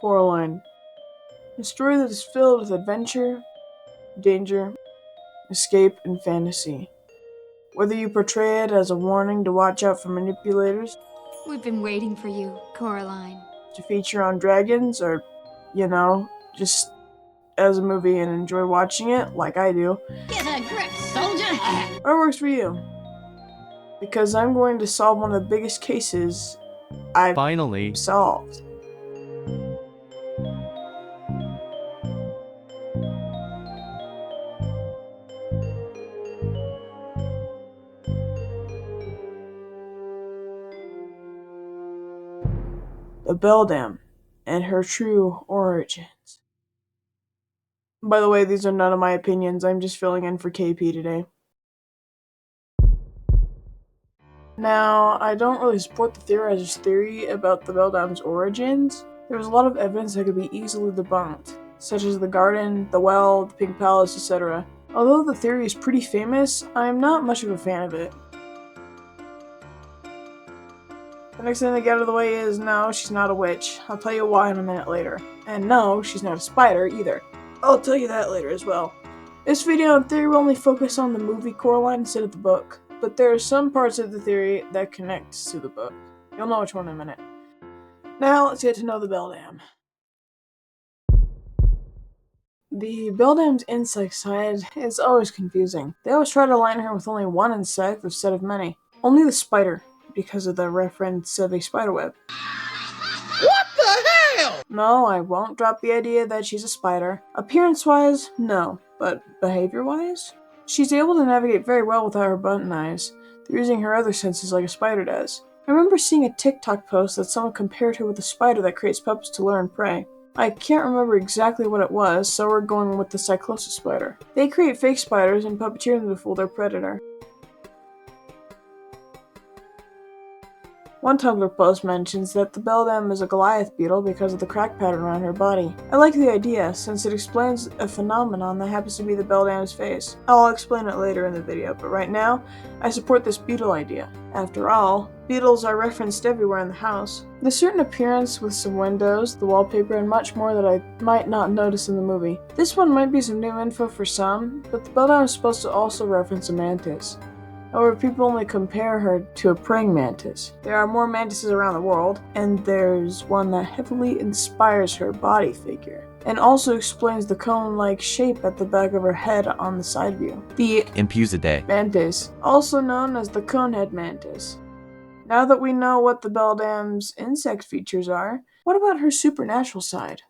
Coraline. A story that is filled with adventure, danger, escape, and fantasy. Whether you portray it as a warning to watch out for manipulators, We've been waiting for you, Coraline. to feature on dragons, or, just as a movie and enjoy watching it, like I do, Get a grip, soldier! or works for you. Because I'm going to solve one of the biggest cases I've Finally, solved. The Beldam and her true origins. By the way, these are none of my opinions, I'm just filling in for KP today. Now, I don't really support the theorizer's theory about the Beldam's origins. There was a lot of evidence that could be easily debunked, such as the garden, the well, the pink palace, etc. Although the theory is pretty famous, I'm not much of a fan of it. The next thing to get out of the way is, no, she's not a witch. I'll tell you why in a minute later. And no, she's not a spider either. I'll tell you that later as well. This video in theory will only focus on the movie Coraline instead of the book, but there are some parts of the theory that connect to the book. You'll know which one in a minute. Now let's get to know the Beldam. The Beldam's insect side is always confusing. They always try to align her with only one insect instead of many. Only the spider, because of the reference of a spiderweb. What the hell? No, I won't drop the idea that she's a spider. Appearance-wise, no. But behavior-wise? She's able to navigate very well without her button eyes. They're using her other senses like a spider does. I remember seeing a TikTok post that someone compared her with a spider that creates puppets to lure and prey. I can't remember exactly what it was, so we're going with the cyclosis spider. They create fake spiders and puppeteer them to fool their predator. One Tumblr post mentions that the Beldam is a Goliath beetle because of the crack pattern around her body. I like the idea, since it explains a phenomenon that happens to be the Beldam's face. I'll explain it later in the video, but right now, I support this beetle idea. After all, beetles are referenced everywhere in the house. There's certain appearance with some windows, the wallpaper, and much more that I might not notice in the movie. This one might be some new info for some, but the Beldam is supposed to also reference a mantis. However, people only compare her to a praying mantis. There are more mantises around the world, and there's one that heavily inspires her body figure, and also explains the cone-like shape at the back of her head on the side view. The Impusidae. mantis, also known as the conehead mantis. Now that we know what the Beldam's insect features are, what about her supernatural side?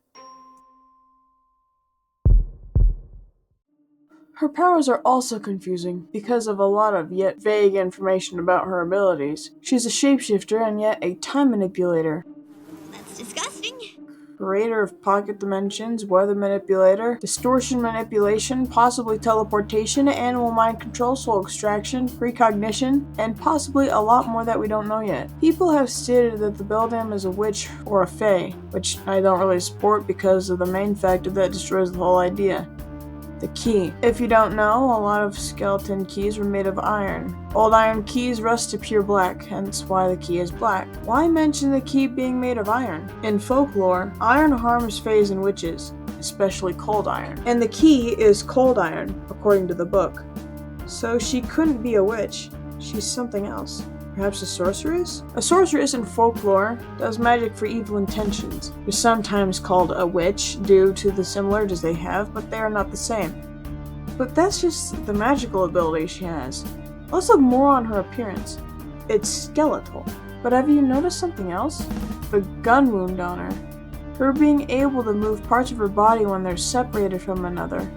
Her powers are also confusing because of a lot of yet vague information about her abilities. She's a shapeshifter and yet a time manipulator. That's disgusting. Creator of pocket dimensions, weather manipulator, distortion manipulation, possibly teleportation, animal mind control, soul extraction, precognition, and possibly a lot more that we don't know yet. People have stated that the Beldam is a witch or a fae, which I don't really support because of the main factor that destroys the whole idea. The key. If you don't know, a lot of skeleton keys were made of iron. Old iron keys rust to pure black, hence why the key is black. Why mention the key being made of iron? In folklore, iron harms fays and witches, especially cold iron. And the key is cold iron, according to the book. So she couldn't be a witch. She's something else. Perhaps a sorceress? A sorceress in folklore does magic for evil intentions. Is sometimes called a witch due to the similarities they have, but they are not the same. But that's just the magical ability she has. Let's look more on her appearance. It's skeletal. But have you noticed something else? The gun wound on her. Her being able to move parts of her body when they're separated from another.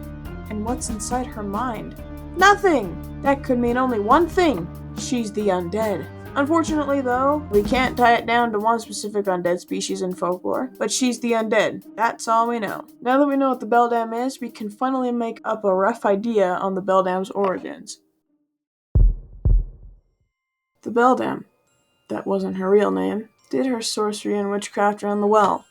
And what's inside her mind? Nothing! That could mean only one thing. She's the undead. Unfortunately, though, we can't tie it down to one specific undead species in folklore, but she's the undead. That's all we know. Now that we know what the Beldam is, we can finally make up a rough idea on the Beldam's origins. The Beldam, that wasn't her real name, did her sorcery and witchcraft around the well.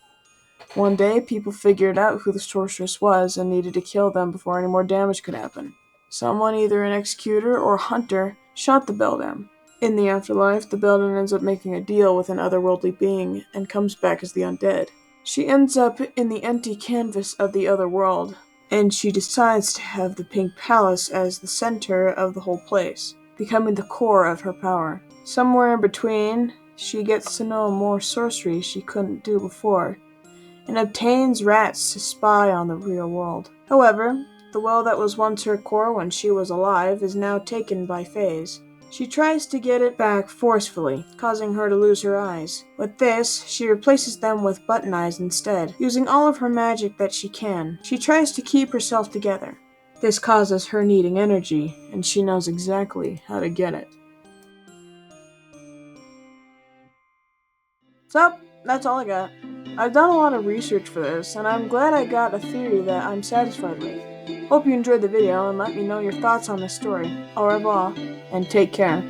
One day, people figured out who the sorceress was and needed to kill them before any more damage could happen. Someone, either an executor or hunter, shot the Beldam. In the afterlife, the Beldam ends up making a deal with an otherworldly being and comes back as the undead. She ends up in the empty canvas of the other world, and she decides to have the Pink Palace as the center of the whole place, becoming the core of her power. Somewhere in between, she gets to know more sorcery she couldn't do before, and obtains rats to spy on the real world. However, the world that was once her core when she was alive is now taken by Fays. She tries to get it back forcefully, causing her to lose her eyes. With this, she replaces them with button eyes instead, using all of her magic that she can. She tries to keep herself together. This causes her needing energy, and she knows exactly how to get it. So, that's all I got. I've done a lot of research for this, and I'm glad I got a theory that I'm satisfied with. Hope you enjoyed the video and let me know your thoughts on this story. Au revoir, and take care.